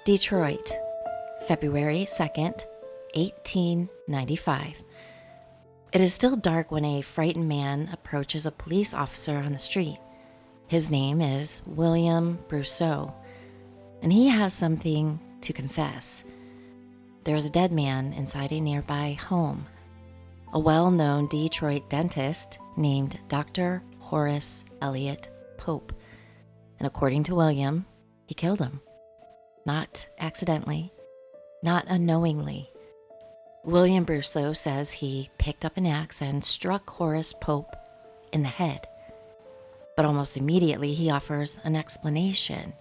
Detroit, February 2nd, 1895. It is still dark when a frightened man approaches a police officer on the street. His name is William Brusseau, and he has something to confess. There is a dead man inside a nearby home, a well-known Detroit dentist named Dr. Horace Eliot Pope. And according to William, he killed him. Not accidentally, not unknowingly. William Brusseau says he picked up an axe and struck Horace Pope in the head. But almost immediately he offers an explanation: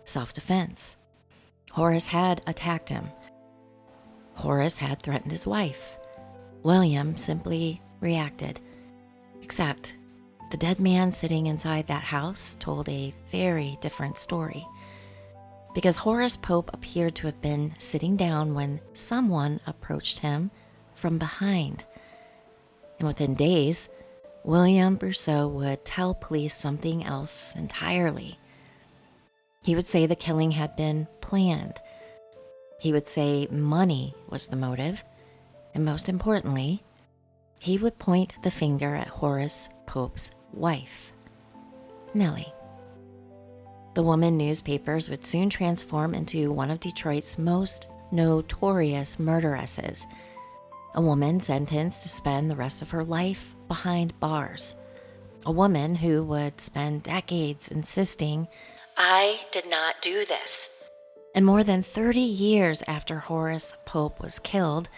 self-defense. Horace had attacked him. Horace had threatened his wife. William simply reacted. Except the dead man sitting inside that house told a very different story. Because Horace Pope appeared to have been sitting down when someone approached him from behind. And within days, William Brusseau would tell police something else entirely. He would say the killing had been planned. He would say money was the motive. And most importantly, he would point the finger at Horace Pope's wife, Nellie. The woman newspapers would soon transform into one of Detroit's most notorious murderesses, a woman sentenced to spend the rest of her life behind bars, a woman who would spend decades insisting, "I did not do this." And more than 30 years after Horace Pope was killed,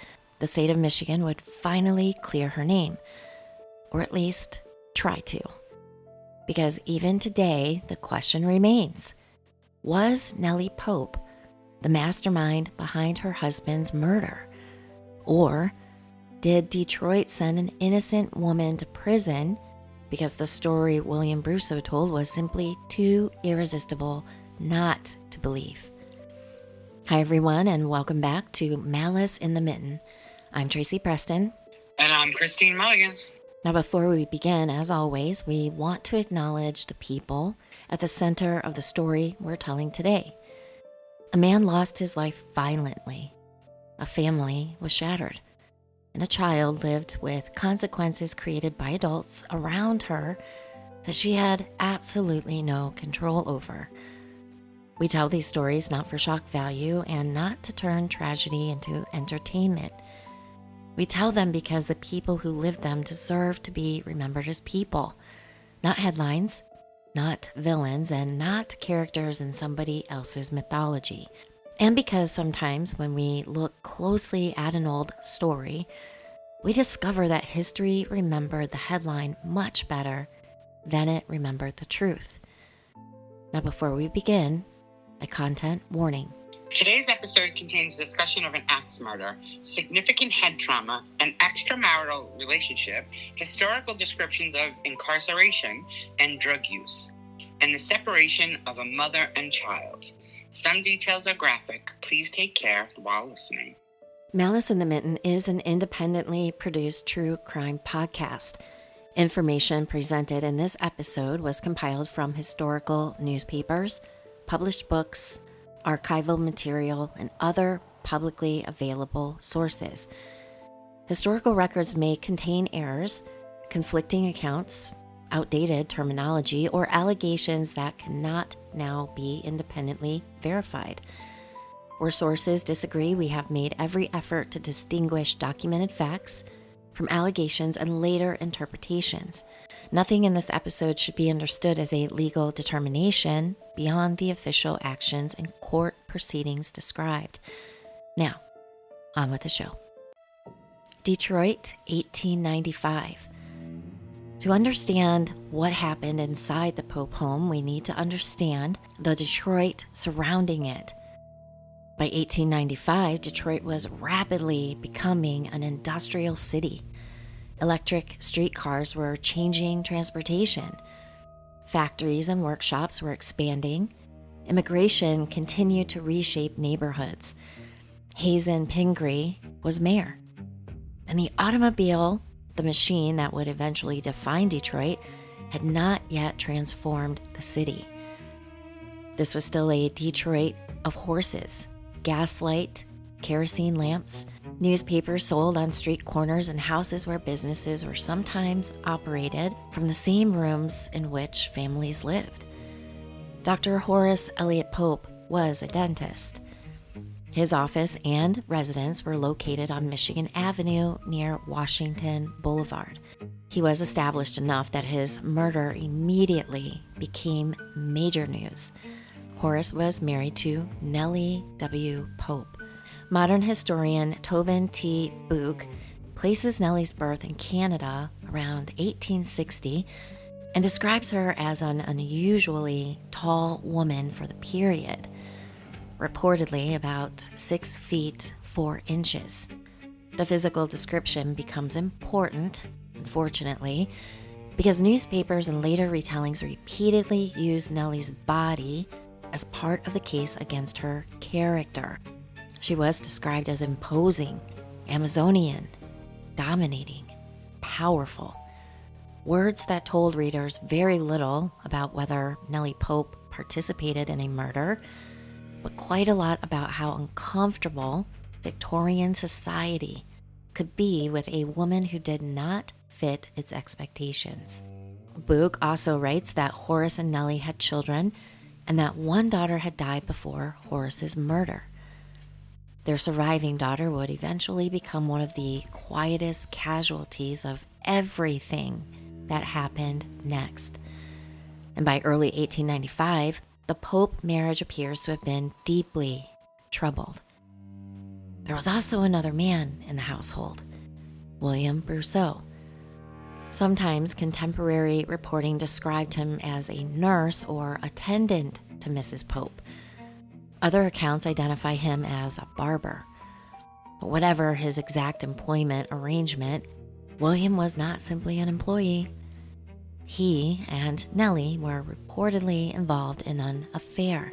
the state of Michigan would finally clear her name, or at least try to. Because even today, the question remains: was Nellie Pope the mastermind behind her husband's murder? Or did Detroit send an innocent woman to prison because the story William Brusseau told was simply too irresistible not to believe? Hi everyone, and welcome back to Malice in the Mitten. I'm Tracy Preston. And I'm Christine Mulligan. Now, before we begin, as always, we want to acknowledge the people at the center of the story we're telling today. A man lost his life violently. A family was shattered. And a child lived with consequences created by adults around her that she had absolutely no control over. We tell these stories not for shock value and not to turn tragedy into entertainment. We tell them because the people who lived them deserve to be remembered as people, not headlines, not villains, and not characters in somebody else's mythology. And because sometimes when we look closely at an old story, we discover that history remembered the headline much better than it remembered the truth. Now, before we begin, a content warning. Today's episode contains discussion of an axe murder, significant head trauma, an extramarital relationship, historical descriptions of incarceration and drug use, and the separation of a mother and child. Some details are graphic. Please take care while listening. Malice in the Mitten is an independently produced true crime podcast. Information presented in this episode was compiled from historical newspapers, published books, archival material, and other publicly available sources. Historical records may contain errors, conflicting accounts, outdated terminology, or allegations that cannot now be independently verified. Where sources disagree, we have made every effort to distinguish documented facts from allegations and later interpretations. Nothing in this episode should be understood as a legal determination beyond the official actions and court proceedings described. Now, on with the show. Detroit, 1895. To understand what happened inside the Pope home, we need to understand the Detroit surrounding it. By 1895, Detroit was rapidly becoming an industrial city. Electric streetcars were changing transportation. Factories and workshops were expanding. Immigration continued to reshape neighborhoods. Hazen Pingree was mayor. And the automobile, the machine that would eventually define Detroit, had not yet transformed the city. This was still a Detroit of horses, gaslight, kerosene lamps, newspapers sold on street corners, and houses where businesses were sometimes operated from the same rooms in which families lived. Dr. Horace Eliot Pope was a dentist. His office and residence were located on Michigan Avenue near Washington Boulevard. He was established enough that his murder immediately became major news. Horace was married to Nellie W. Pope. Modern historian Tobin T. Book places Nellie's birth in Canada around 1860 and describes her as an unusually tall woman for the period, reportedly about 6 feet 4 inches. The physical description becomes important, unfortunately, because newspapers and later retellings repeatedly use Nellie's body as part of the case against her character. She was described as imposing, Amazonian, dominating, powerful. Words that told readers very little about whether Nellie Pope participated in a murder, but quite a lot about how uncomfortable Victorian society could be with a woman who did not fit its expectations. Book also writes that Horace and Nellie had children and that one daughter had died before Horace's murder. Their surviving daughter would eventually become one of the quietest casualties of everything that happened next. And by early 1895, the Pope marriage appears to have been deeply troubled. There was also another man in the household, William Brusseau. Sometimes contemporary reporting described him as a nurse or attendant to Mrs. Pope. Other accounts identify him as a barber. But whatever his exact employment arrangement, William was not simply an employee. He and Nellie were reportedly involved in an affair.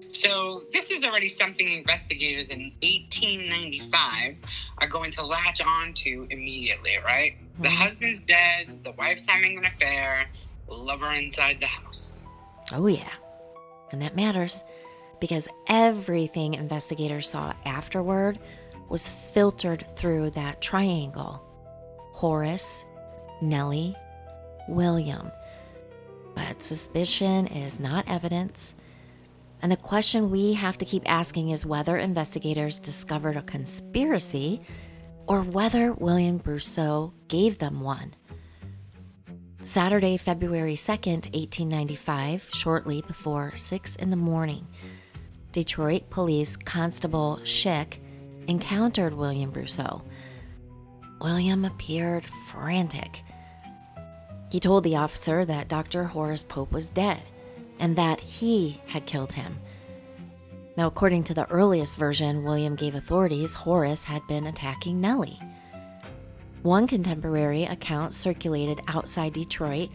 So this is already something investigators in 1895 are going to latch on to immediately, right? Mm-hmm. The husband's dead, the wife's having an affair, lover inside the house. Oh yeah, and that matters because everything investigators saw afterward was filtered through that triangle. Horace, Nellie, William. But suspicion is not evidence. And the question we have to keep asking is whether investigators discovered a conspiracy or whether William Brusseau gave them one. Saturday, February 2nd, 1895, shortly before 6 in the morning, Detroit Police Constable Schick encountered William Brusseau. William appeared frantic. He told the officer that Dr. Horace Pope was dead and that he had killed him. Now, according to the earliest version William gave authorities, Horace had been attacking Nellie. One contemporary account circulated outside Detroit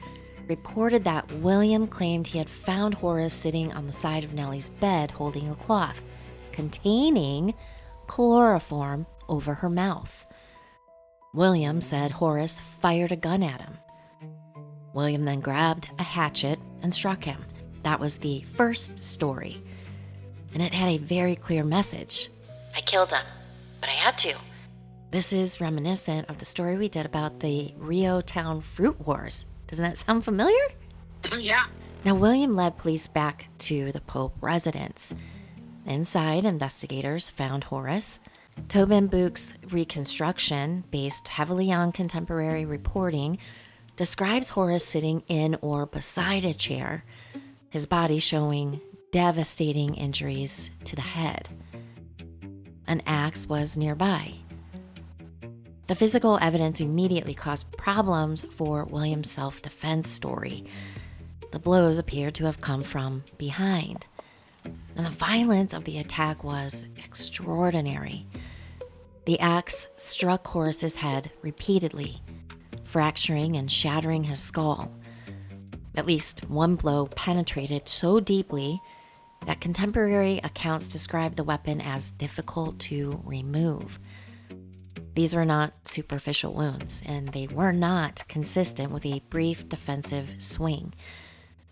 reported that William claimed he had found Horace sitting on the side of Nellie's bed holding a cloth containing chloroform over her mouth. William said Horace fired a gun at him. William then grabbed a hatchet and struck him. That was the first story, and it had a very clear message. I killed him, but I had to. This is reminiscent of the story we did about the Rio Town Fruit Wars. Doesn't that sound familiar? Yeah. Now, William led police back to the Pope residence. Inside, investigators found Horace. Tobin Book's reconstruction, based heavily on contemporary reporting, describes Horace sitting in or beside a chair, his body showing devastating injuries to the head. An axe was nearby. The physical evidence immediately caused problems for William's self-defense story. The blows appeared to have come from behind, and the violence of the attack was extraordinary. The axe struck Horace's head repeatedly, fracturing and shattering his skull. At least one blow penetrated so deeply that contemporary accounts describe the weapon as difficult to remove. These were not superficial wounds, and they were not consistent with a brief defensive swing.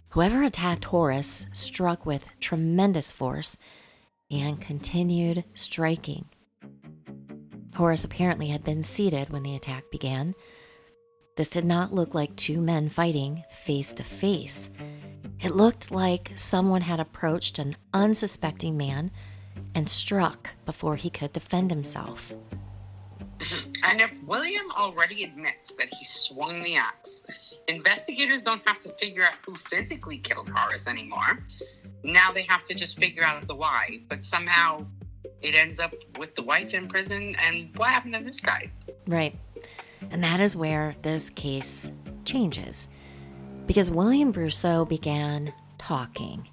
Whoever attacked Horace struck with tremendous force and continued striking. Horace apparently had been seated when the attack began. This did not look like two men fighting face to face. It looked like someone had approached an unsuspecting man and struck before he could defend himself. And if William already admits that he swung the axe, investigators don't have to figure out who physically killed Horace anymore. Now they have to just figure out the why, but somehow it ends up with the wife in prison, and what happened to this guy? Right. And that is where this case changes, because William Brusseau began talking.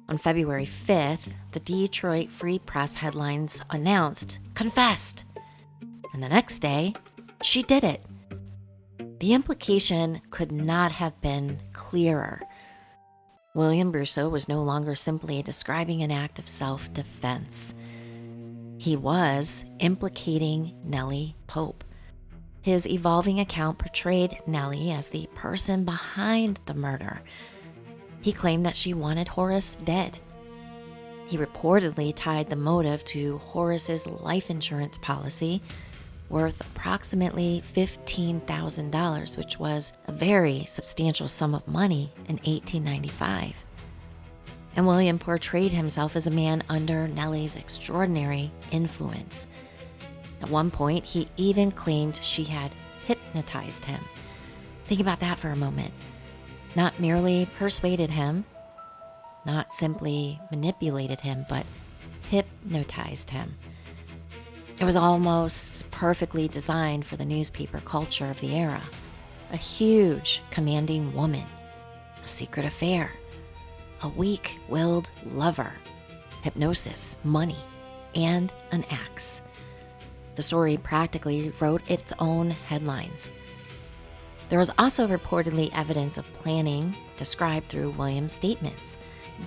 On February 5th, the Detroit Free Press headlines announced, "Confessed." And the next day, she did it. The implication could not have been clearer. William Brusseau was no longer simply describing an act of self-defense. He was implicating Nellie Pope. His evolving account portrayed Nellie as the person behind the murder. He claimed that she wanted Horace dead. He reportedly tied the motive to Horace's life insurance policy, worth approximately $15,000, which was a very substantial sum of money in 1895. And William portrayed himself as a man under Nellie's extraordinary influence. At one point, he even claimed she had hypnotized him. Think about that for a moment. Not merely persuaded him, not simply manipulated him, but hypnotized him. It was almost perfectly designed for the newspaper culture of the era. A huge, commanding woman, a secret affair, a weak-willed lover, hypnosis, money, and an axe. The story practically wrote its own headlines. There was also reportedly evidence of planning described through William's statements.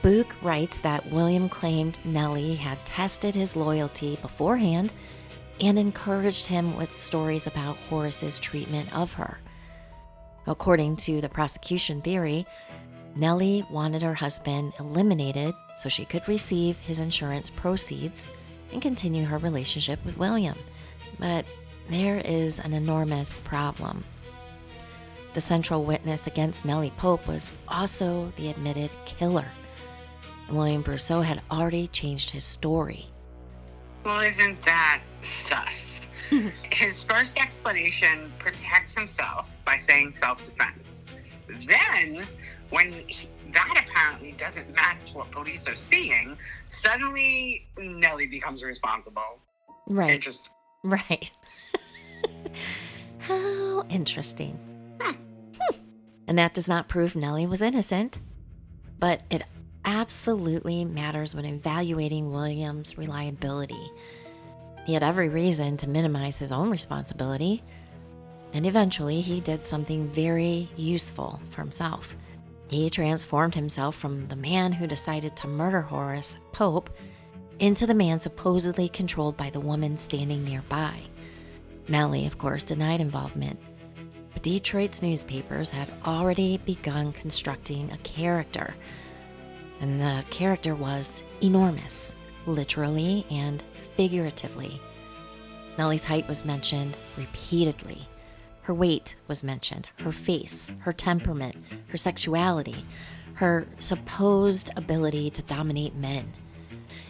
Book writes that William claimed Nellie had tested his loyalty beforehand and encouraged him with stories about Horace's treatment of her. According to the prosecution theory, Nellie wanted her husband eliminated so she could receive his insurance proceeds and continue her relationship with William. But there is an enormous problem. The central witness against Nellie Pope was also the admitted killer. William Brusseau had already changed his story. Well, isn't that sus? His first explanation protects himself by saying self-defense. Then, when that apparently doesn't match what police are seeing, suddenly Nellie becomes responsible. Right. Interesting. Right. How interesting. And that does not prove Nellie was innocent, but it absolutely matters when evaluating William's reliability. He had every reason to minimize his own responsibility, and eventually he did something very useful for himself. He transformed himself from the man who decided to murder Horace Pope into the man supposedly controlled by the woman standing nearby. Nellie, of course, denied involvement, but Detroit's newspapers had already begun constructing a character, and the character was enormous, literally and figuratively. Nellie's height was mentioned repeatedly. Her weight was mentioned, her face, her temperament, her sexuality, her supposed ability to dominate men.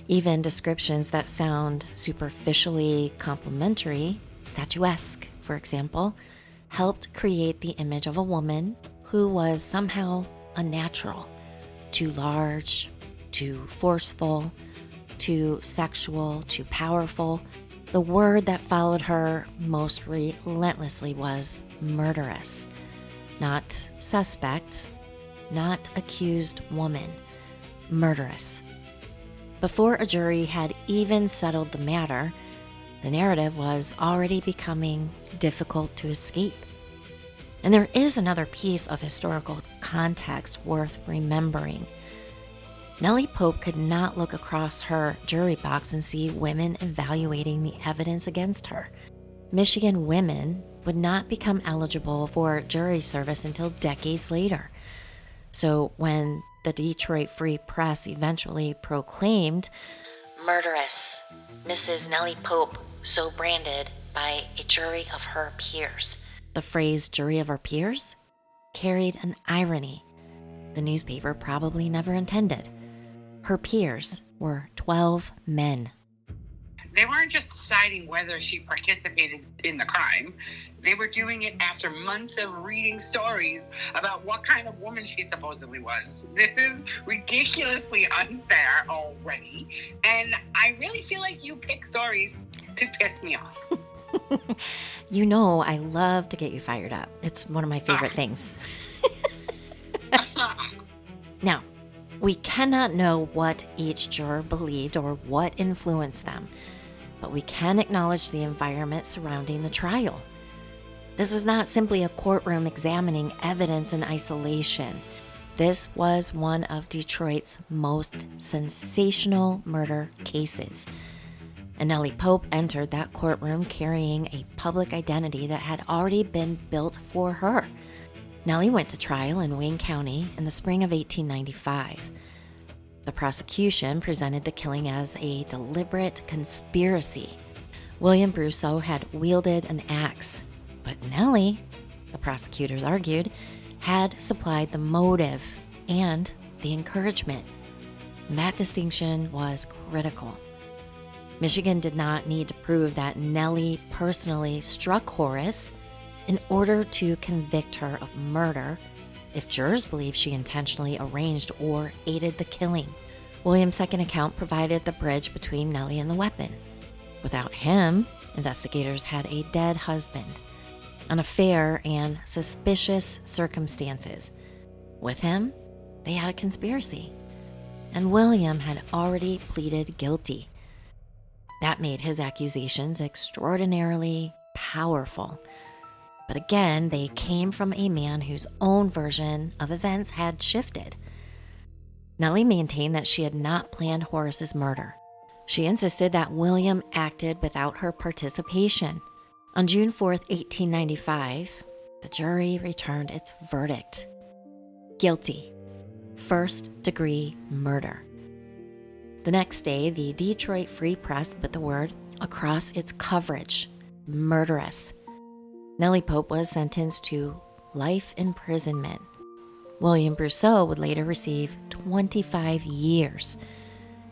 Even descriptions that sound superficially complimentary, statuesque, for example, helped create the image of a woman who was somehow unnatural, too large, too forceful, too sexual, too powerful. The word that followed her most relentlessly was murderess. Not suspect, not accused woman, murderess. Before a jury had even settled the matter, the narrative was already becoming difficult to escape. And there is another piece of historical context worth remembering. Nellie Pope could not look across her jury box and see women evaluating the evidence against her. Michigan women would not become eligible for jury service until decades later. So when the Detroit Free Press eventually proclaimed, "Murderess, Mrs. Nellie Pope, so branded by a jury of her peers," the phrase "jury of her peers" carried an irony the newspaper probably never intended. Her peers were 12 men. They weren't just deciding whether she participated in the crime. They were doing it after months of reading stories about what kind of woman she supposedly was. This is ridiculously unfair already. And I really feel like you pick stories to piss me off. You know, I love to get you fired up. It's one of my favorite things. Now, we cannot know what each juror believed or what influenced them, but we can acknowledge the environment surrounding the trial. This was not simply a courtroom examining evidence in isolation. This was one of Detroit's most sensational murder cases. And Nellie Pope entered that courtroom carrying a public identity that had already been built for her. Nellie went to trial in Wayne County in the spring of 1895. The prosecution presented the killing as a deliberate conspiracy. William Brusseau had wielded an axe, but Nellie, the prosecutors argued, had supplied the motive and the encouragement. And that distinction was critical. Michigan did not need to prove that Nellie personally struck Horace in order to convict her of murder if jurors believed she intentionally arranged or aided the killing. William's second account provided the bridge between Nellie and the weapon. Without him, investigators had a dead husband, an affair, and suspicious circumstances. With him, they had a conspiracy, and William had already pleaded guilty. That made his accusations extraordinarily powerful. But again, they came from a man whose own version of events had shifted. Nellie maintained that she had not planned Horace's murder. She insisted that William acted without her participation. On June 4th, 1895, the jury returned its verdict. Guilty. First-degree murder. The next day, the Detroit Free Press put the word across its coverage: murderess. Nellie Pope was sentenced to life imprisonment. William Brusseau would later receive 25 years.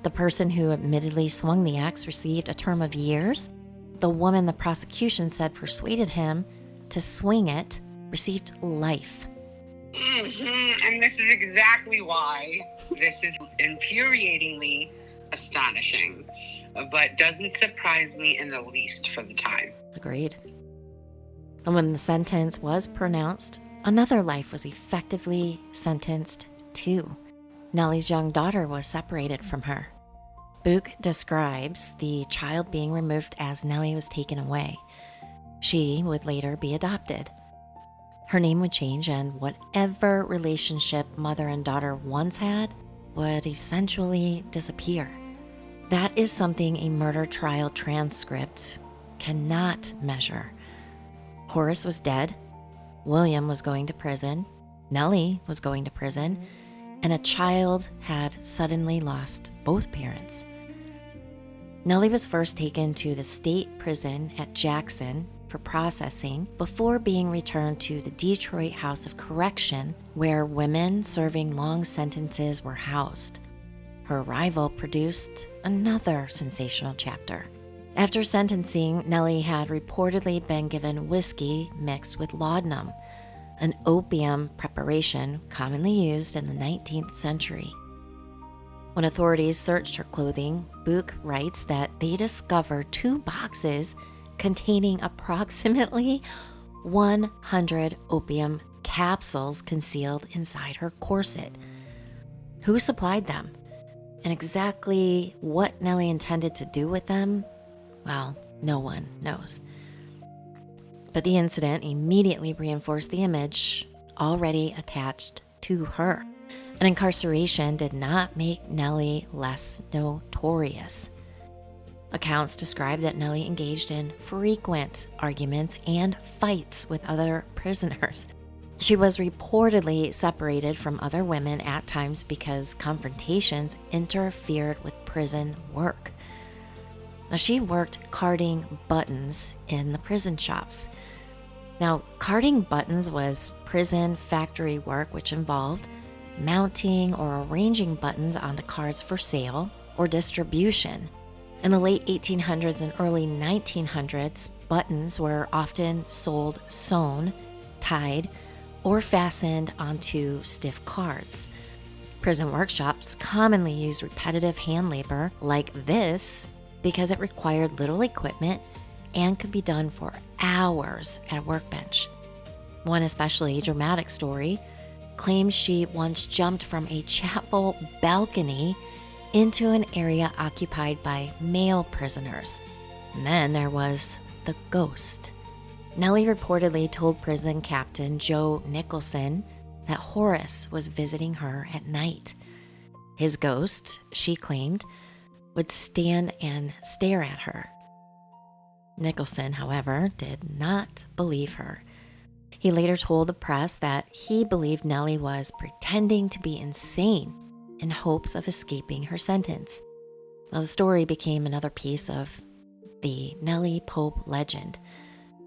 The person who admittedly swung the axe received a term of years. The woman the prosecution said persuaded him to swing it received life. And this is exactly why this is infuriatingly astonishing, but doesn't surprise me in the least for the time. Agreed. And when the sentence was pronounced, another life was effectively sentenced too. Nellie's young daughter was separated from her. Buch describes the child being removed as Nellie was taken away. She would later be adopted. Her name would change, and whatever relationship mother and daughter once had would essentially disappear. That is something a murder trial transcript cannot measure. Horace was dead, William was going to prison, Nellie was going to prison, and a child had suddenly lost both parents. Nellie was first taken to the state prison at Jackson for processing before being returned to the Detroit House of Correction, where women serving long sentences were housed. Her arrival produced another sensational chapter. After sentencing, Nellie had reportedly been given whiskey mixed with laudanum, an opium preparation commonly used in the 19th century. When authorities searched her clothing, Buch writes that they discovered 2 boxes containing approximately 100 opium capsules concealed inside her corset. Who supplied them? And exactly what Nellie intended to do with them? Well, no one knows. But the incident immediately reinforced the image already attached to her. An incarceration did not make Nellie less notorious. Accounts describe that Nellie engaged in frequent arguments and fights with other prisoners. She was reportedly separated from other women at times because confrontations interfered with prison work. Now, she worked carding buttons in the prison shops. Now, carding buttons was prison factory work, which involved mounting or arranging buttons onto cards for sale or distribution. In the late 1800s and early 1900s, buttons were often sold sewn, tied, or fastened onto stiff cards. Prison workshops commonly use repetitive hand labor like this because it required little equipment and could be done for hours at a workbench. One especially dramatic story claims she once jumped from a chapel balcony into an area occupied by male prisoners. And then there was the ghost. Nellie reportedly told prison captain Joe Nicholson that Horace was visiting her at night. His ghost, she claimed, would stand and stare at her. Nicholson, however, did not believe her. He later told the press that he believed Nellie was pretending to be insane in hopes of escaping her sentence. Now, the story became another piece of the Nellie Pope legend,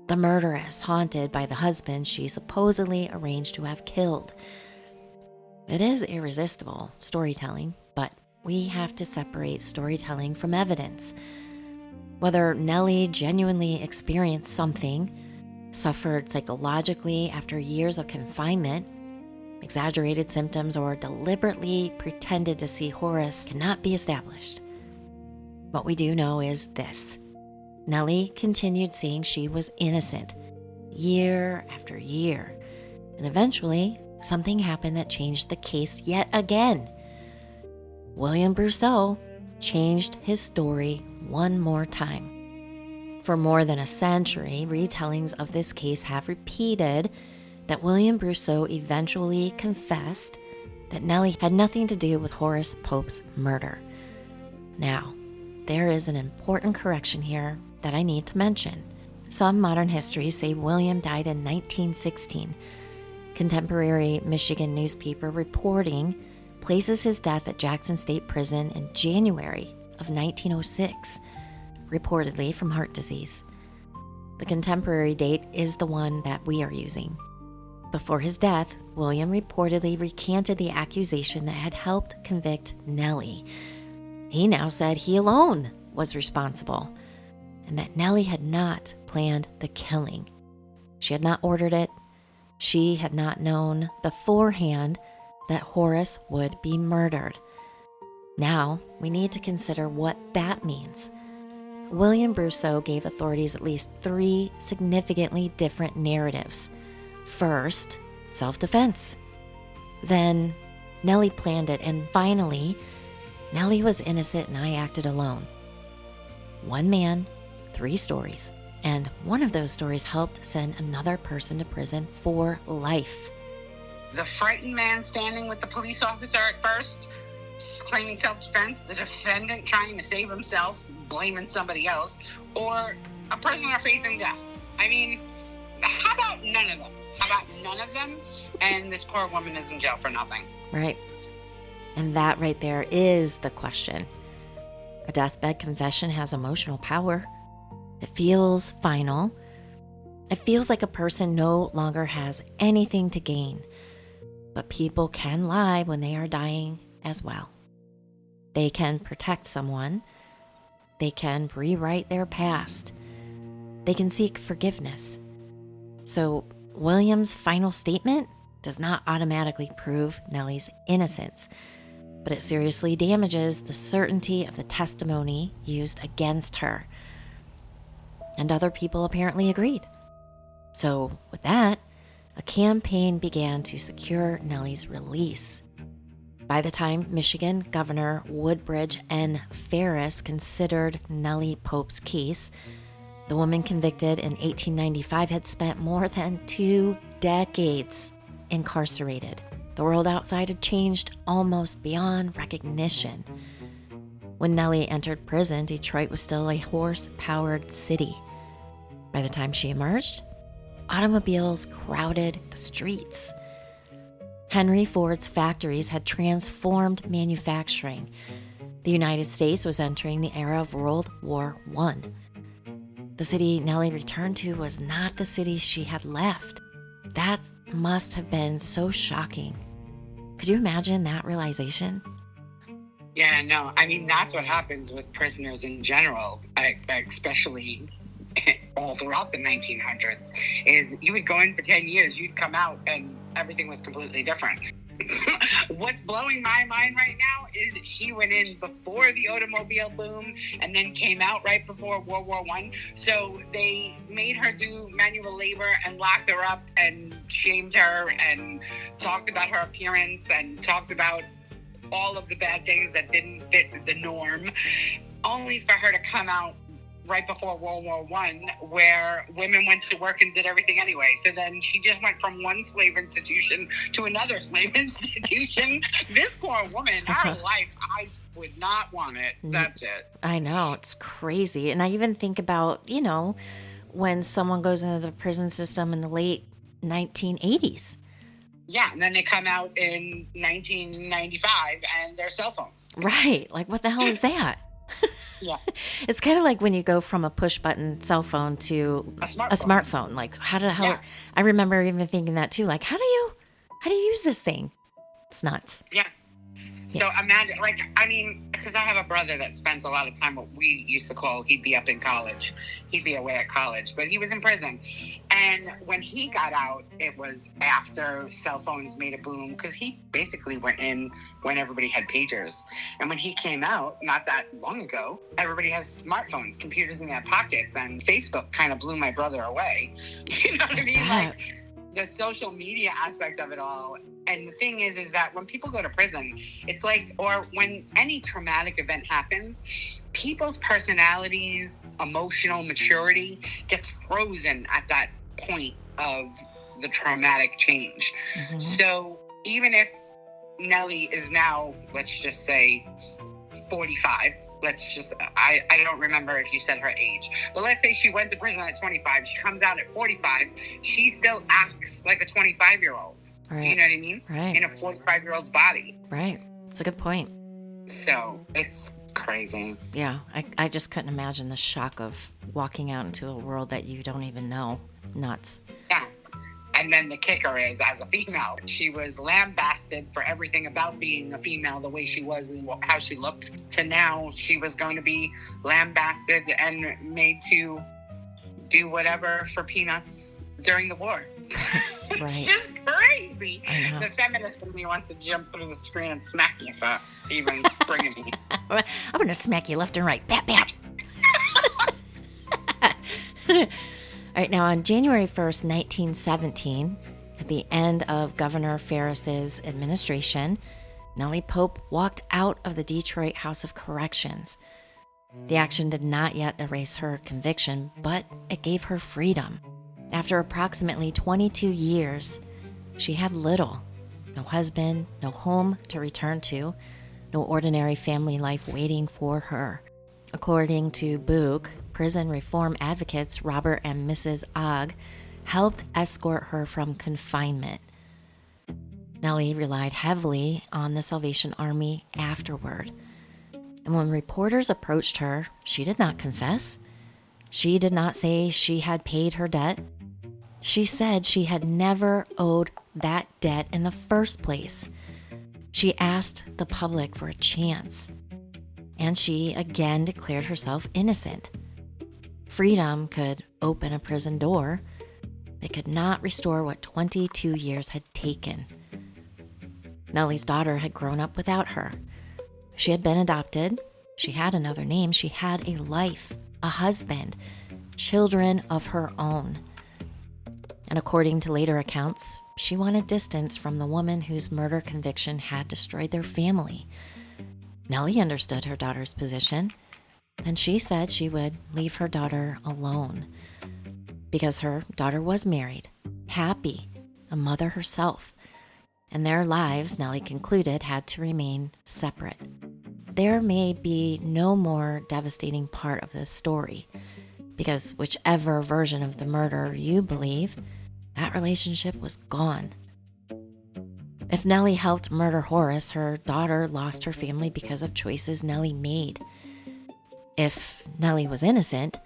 the murderess haunted by the husband she supposedly arranged to have killed. It is irresistible storytelling, but we have to separate storytelling from evidence. Whether Nellie genuinely experienced something, suffered psychologically after years of confinement, exaggerated symptoms, or deliberately pretended to see Horace cannot be established. What we do know is this: Nellie continued saying she was innocent year after year, and eventually something happened that changed the case yet again. William Brusseau changed his story one more time. For more than a century, retellings of this case have repeated that William Brusseau eventually confessed that Nellie had nothing to do with Horace Pope's murder. Now, there is an important correction here that I need to mention. Some modern histories say William died in 1916. Contemporary Michigan newspaper reporting places his death at Jackson State Prison in January of 1906, reportedly from heart disease. The contemporary date is the one that we are using. Before his death, William reportedly recanted the accusation that had helped convict Nellie. He now said he alone was responsible, and that Nellie had not planned the killing. She had not ordered it. She had not known beforehand that Horace would be murdered. Now, we need to consider what that means. William Brusseau gave authorities at least 3 significantly different narratives. First, self-defense. Then, Nellie planned it, and finally, Nellie was innocent and I acted alone. One man, 3 stories, and one of those stories helped send another person to prison for life. The frightened man standing with the police officer at first, claiming self-defense, the defendant trying to save himself, blaming somebody else, or a prisoner facing death. I mean, how about none of them? How about none of them? And this poor woman is in jail for nothing. Right. And that right there is the question. A deathbed confession has emotional power. It feels final. It feels like a person no longer has anything to gain. But people can lie when they are dying as well. They can protect someone. They can rewrite their past. They can seek forgiveness. So William's final statement does not automatically prove Nellie's innocence, but it seriously damages the certainty of the testimony used against her. And other people apparently agreed. So with that, a campaign began to secure Nellie's release. By the time Michigan Governor Woodbridge N. Ferris considered Nellie Pope's case, the woman convicted in 1895 had spent more than 2 decades incarcerated. The world outside had changed almost beyond recognition. When Nellie entered prison, Detroit was still a horse-powered city. By the time she emerged, Automobiles crowded the streets. Henry Ford's factories had transformed manufacturing. The United States was entering the era of World War I. The city Nellie returned to was not the city she had left. That must have been so shocking. Could you imagine that realization? Yeah, no, I mean, that's what happens with prisoners in general, especially all throughout the 1900s, is you would go in for 10 years, you'd come out, and everything was completely different. What's blowing my mind right now is she went in before the automobile boom and then came out right before World War I. So they made her do manual labor and locked her up and shamed her and talked about her appearance and talked about all of the bad things that didn't fit the norm, only for her to come out right before World War I, where women went to work and did everything anyway. So then she just went from one slave institution to another slave institution. This poor woman, her life, I would not want it. That's it. I know, it's crazy. And I even think about, when someone goes into the prison system in the late 1980s. Yeah, and then they come out in 1995 and they're cell phones. Right. Like, what the hell is that? Yeah. It's kind of like when you go from a push button cell phone to a smartphone. Like, Yeah. I remember even thinking that too. Like, how do you use this thing? It's nuts. Yeah. So imagine, because I have a brother that spends a lot of time, what we used to call, he'd be up in college. He'd be away at college, but he was in prison. And when he got out, it was after cell phones made a boom, because he basically went in when everybody had pagers. And when he came out, not that long ago, everybody has smartphones, computers in their pockets, and Facebook kind of blew my brother away. You know what I mean? Like, the social media aspect of it all. And the thing is that when people go to prison, it's like, or when any traumatic event happens, people's personalities, emotional maturity gets frozen at that point of the traumatic change. Mm-hmm. So even if Nellie is now, let's just say, 45. I don't remember if you said her age, but let's say she went to prison at 25. She comes out at 45. She still acts like a 25-year-old. Right. Do you know what I mean? Right. In a 45-year-old's body. Right. It's a good point. So it's crazy. Yeah. I just couldn't imagine the shock of walking out into a world that you don't even know. Nuts. Yeah. And then the kicker is, as a female, she was lambasted for everything about being a female, the way she was and how she looked, to now she was going to be lambasted and made to do whatever for peanuts during the war. Right. It's just crazy. The feminist in me wants to jump through the screen and smack you for even bringing me. I'm going to smack you left and right. Bap, bap. All right, now on January 1st, 1917, at the end of Governor Ferris's administration, Nellie Pope walked out of the Detroit House of Corrections. The action did not yet erase her conviction, but it gave her freedom. After approximately 22 years, she had little. No husband, no home to return to, no ordinary family life waiting for her. According to Book, prison reform advocates Robert and Mrs. Ogg helped escort her from confinement. Nellie relied heavily on the Salvation Army afterward. And when reporters approached her, she did not confess. She did not say she had paid her debt. She said she had never owed that debt in the first place. She asked the public for a chance. And she again declared herself innocent. Freedom could open a prison door. It could not restore what 22 years had taken. Nellie's daughter had grown up without her. She had been adopted. She had another name. She had a life, a husband, children of her own. And according to later accounts, she wanted distance from the woman whose murder conviction had destroyed their family. Nellie understood her daughter's position, and she said she would leave her daughter alone because her daughter was married, happy, a mother herself, and their lives, Nellie concluded, had to remain separate. There may be no more devastating part of this story, because whichever version of the murder you believe, that relationship was gone. If Nellie helped murder Horace, her daughter lost her family because of choices Nellie made. If Nellie was innocent,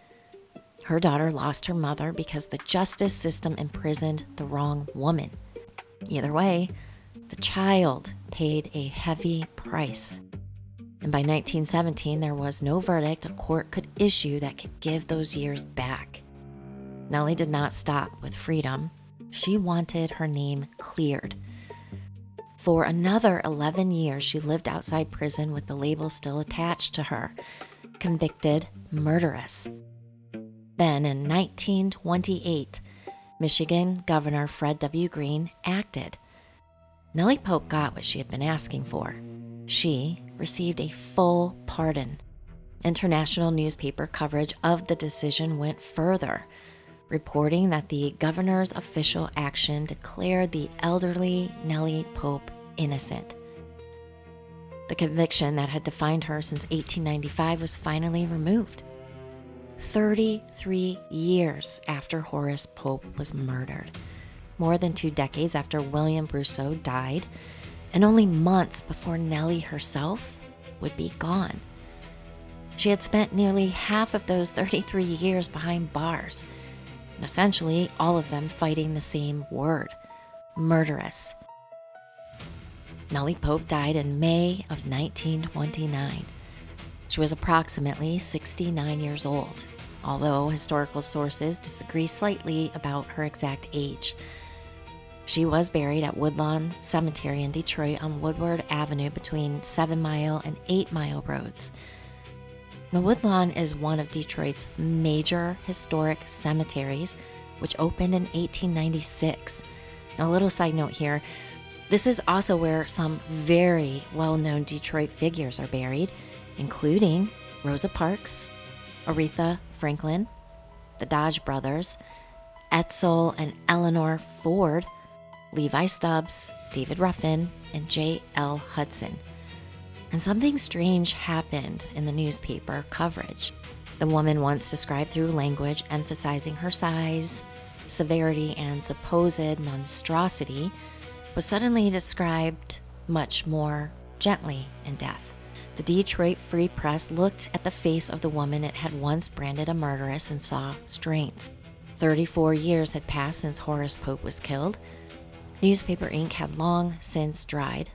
her daughter lost her mother because the justice system imprisoned the wrong woman. Either way, the child paid a heavy price. And by 1917, there was no verdict a court could issue that could give those years back. Nellie did not stop with freedom. She wanted her name cleared. For another 11 years, she lived outside prison with the label still attached to her, convicted murderess. Then in 1928, Michigan Governor Fred W. Greene acted. Nellie Pope got what she had been asking for. She received a full pardon. International newspaper coverage of the decision went further, reporting that the governor's official action declared the elderly Nellie Pope innocent. The conviction that had defined her since 1895 was finally removed. 33 years after Horace Pope was murdered, more than 2 decades after William Brusseau died, and only months before Nellie herself would be gone. She had spent nearly half of those 33 years behind bars, and essentially all of them fighting the same word, murderess. Nellie Pope died in May of 1929. She was approximately 69 years old, although historical sources disagree slightly about her exact age. She was buried at Woodlawn Cemetery in Detroit on Woodward Avenue between 7 Mile and 8 Mile roads. The Woodlawn is one of Detroit's major historic cemeteries, which opened in 1896. Now, a little side note here, this is also where some very well-known Detroit figures are buried, including Rosa Parks, Aretha Franklin, the Dodge brothers, Edsel and Eleanor Ford, Levi Stubbs, David Ruffin, and J.L. Hudson. And something strange happened in the newspaper coverage. The woman once described through language emphasizing her size, severity, and supposed monstrosity was suddenly described much more gently in death. The Detroit Free Press looked at the face of the woman it had once branded a murderess and saw strength. 34 years had passed since Horace Pope was killed. Newspaper ink had long since dried.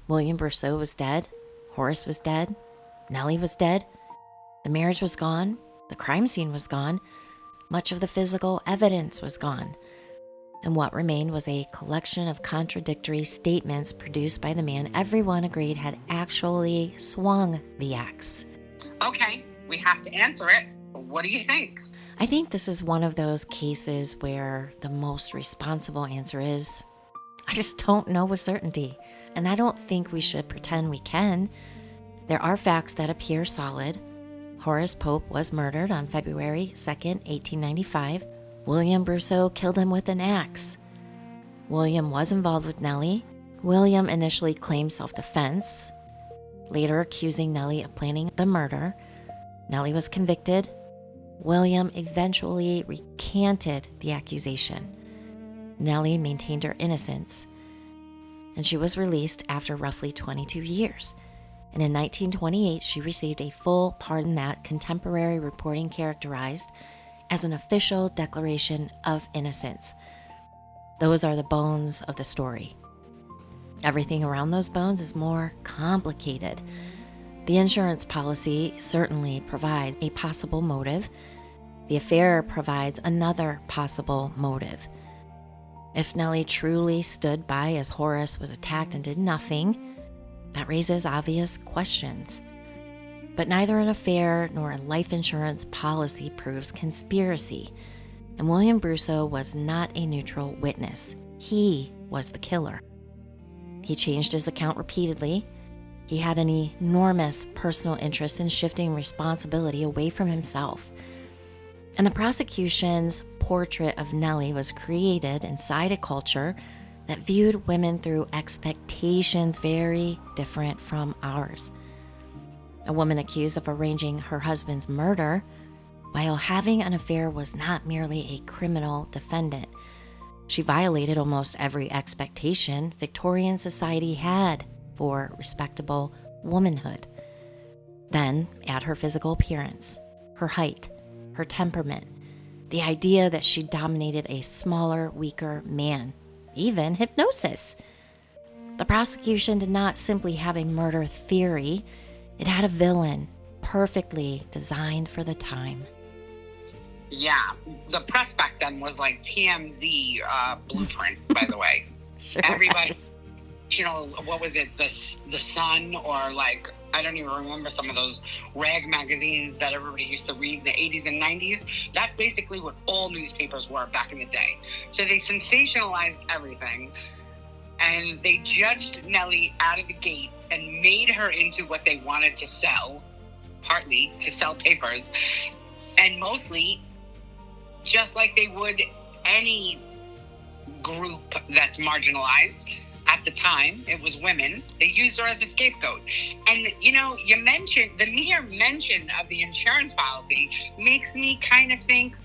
William Brusseau was dead. Horace was dead. Nellie was dead. The marriage was gone. The crime scene was gone. Much of the physical evidence was gone. And what remained was a collection of contradictory statements produced by the man everyone agreed had actually swung the axe. Okay, we have to answer it. What do you think? I think this is one of those cases where the most responsible answer is, I just don't know with certainty. And I don't think we should pretend we can. There are facts that appear solid. Horace Pope was murdered on February 2nd, 1895. William Brusseau killed him with an axe. William was involved with Nellie. William initially claimed self-defense, later accusing Nellie of planning the murder. Nellie was convicted. William eventually recanted the accusation. Nellie maintained her innocence, and she was released after roughly 22 years. And in 1928, she received a full pardon that contemporary reporting characterized as an official declaration of innocence. Those are the bones of the story. Everything around those bones is more complicated. The insurance policy certainly provides a possible motive. The affair provides another possible motive. If Nellie truly stood by as Horace was attacked and did nothing, that raises obvious questions. But neither an affair nor a life insurance policy proves conspiracy, and William Brusseau was not a neutral witness. He was the killer. He changed his account repeatedly. He had an enormous personal interest in shifting responsibility away from himself. And the prosecution's portrait of Nellie was created inside a culture that viewed women through expectations very different from ours. A woman accused of arranging her husband's murder while having an affair was not merely a criminal defendant. She violated almost every expectation Victorian society had for respectable womanhood. Then add her physical appearance, her height, her temperament, the idea that she dominated a smaller, weaker man, even hypnosis. The prosecution did not simply have a murder theory, it had a villain perfectly designed for the time. Yeah, the press back then was like TMZ blueprint, by the way. Sure. Everybody, what was it, the Sun, or like, I don't even remember some of those rag magazines that everybody used to read in the 80s and 90s. That's basically what all newspapers were back in the day. So they sensationalized everything, and they judged Nellie out of the gate and made her into what they wanted to sell, partly to sell papers, and mostly just like they would any group that's marginalized. At the time, it was women. They used her as a scapegoat. And, you mentioned, the mere mention of the insurance policy makes me kind of think,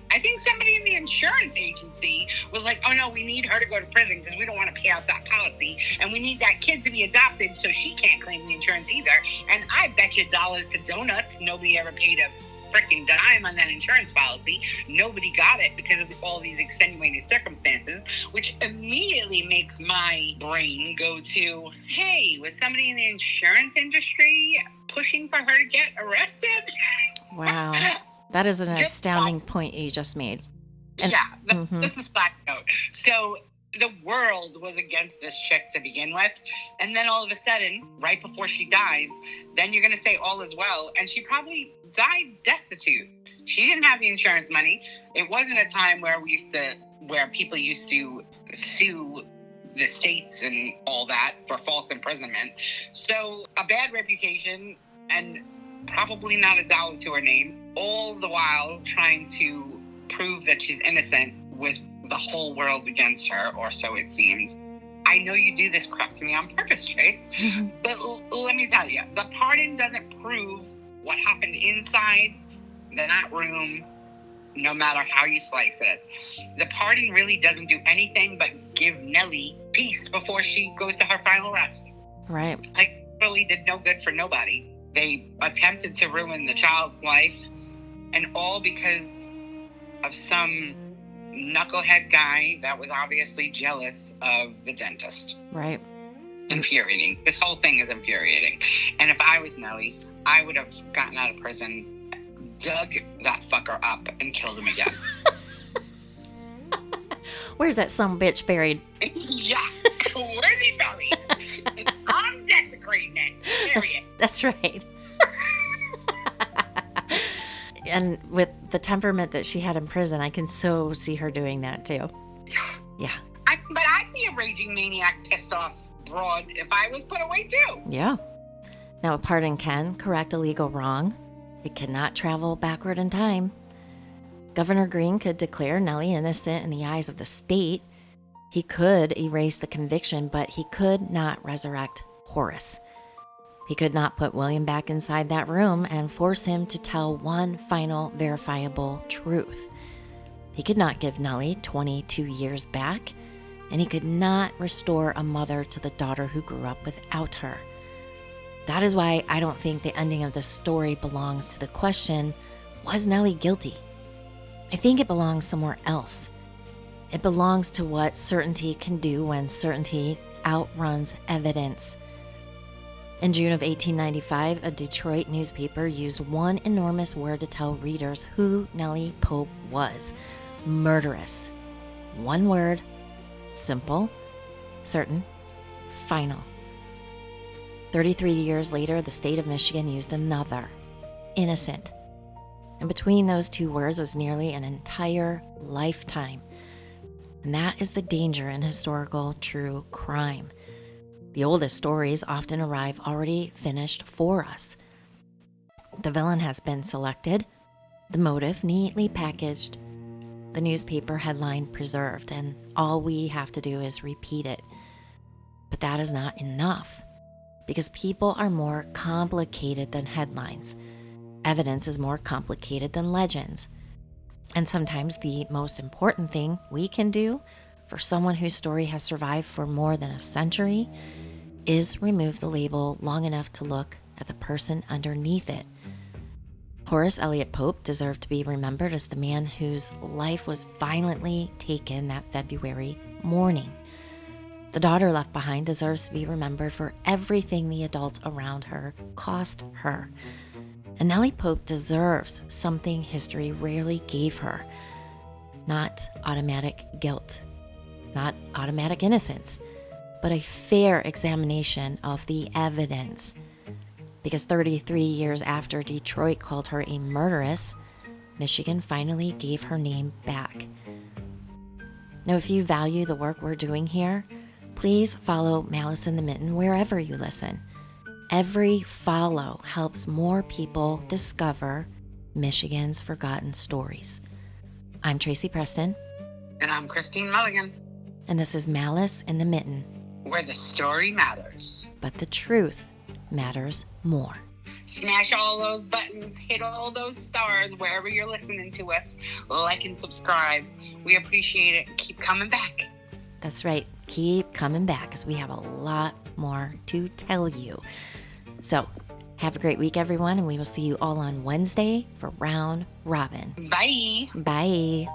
I think somebody in the insurance agency was like, oh no, we need her to go to prison because we don't want to pay out that policy. And we need that kid to be adopted so she can't claim the insurance either. And I bet you dollars to donuts, nobody ever paid a freaking dime on that insurance policy. Nobody got it because of all these extenuating circumstances, which immediately makes my brain go to, hey, was somebody in the insurance industry pushing for her to get arrested? Wow. That is an astounding point you just made. And, this is a side note. So the world was against this chick to begin with, and then all of a sudden, right before she dies, then you're going to say all is well, and she probably died destitute. She didn't have the insurance money. It wasn't a time where people used to sue the states and all that for false imprisonment. So a bad reputation and probably not a dollar to her name, all the while trying to prove that she's innocent with the whole world against her, or so it seems. I know you do this crap to me on purpose, Trace, but let me tell you, the pardon doesn't prove what happened inside that room, no matter how you slice it. The pardon really doesn't do anything but give Nellie peace before she goes to her final rest. Right. Like, really did no good for nobody. They attempted to ruin the child's life, and all because of some knucklehead guy that was obviously jealous of the dentist. Right. Infuriating. This whole thing is infuriating. And if I was Nellie, I would have gotten out of prison, dug that fucker up, and killed him again. Where's that sumbitch buried? Yeah. Where's he buried? I'm desecrating it. Period. That's right. And with the temperament that she had in prison, I can so see her doing that too. Yeah. But I'd be a raging maniac, pissed off broad if I was put away too. Yeah. Now, a pardon can correct a legal wrong. It cannot travel backward in time. Governor Green could declare Nellie innocent in the eyes of the state. He could erase the conviction, but he could not resurrect Horace. He could not put William back inside that room and force him to tell one final verifiable truth. He could not give Nellie 22 years back, and he could not restore a mother to the daughter who grew up without her. That is why I don't think the ending of the story belongs to the question, was Nellie guilty? I think it belongs somewhere else. It belongs to what certainty can do when certainty outruns evidence. In June of 1895, a Detroit newspaper used one enormous word to tell readers who Nellie Pope was: murderess. One word, simple, certain, final. 33 years later, the state of Michigan used another, innocent. And between those two words was nearly an entire lifetime. And that is the danger in historical true crime. The oldest stories often arrive already finished for us. The villain has been selected, the motive neatly packaged, the newspaper headline preserved, and all we have to do is repeat it. But that is not enough, because people are more complicated than headlines. Evidence is more complicated than legends. And sometimes the most important thing we can do for someone whose story has survived for more than a century is remove the label long enough to look at the person underneath it. Horace Eliot Pope deserved to be remembered as the man whose life was violently taken that February morning. The daughter left behind deserves to be remembered for everything the adults around her cost her. And Nellie Pope deserves something history rarely gave her. Not automatic guilt, not automatic innocence, but a fair examination of the evidence. Because 33 years after Detroit called her a murderess, Michigan finally gave her name back. Now, if you value the work we're doing here, please follow Malice and the Mitten wherever you listen. Every follow helps more people discover Michigan's forgotten stories. I'm Tracy Preston. And I'm Christine Mulligan. And this is Malice and the Mitten. Where the story matters. But the truth matters more. Smash all those buttons, hit all those stars wherever you're listening to us. Like and subscribe. We appreciate it. Keep coming back. That's right. Keep coming back because we have a lot more to tell you. So, have a great week, everyone, and we will see you all on Wednesday for Round Robin. Bye. Bye.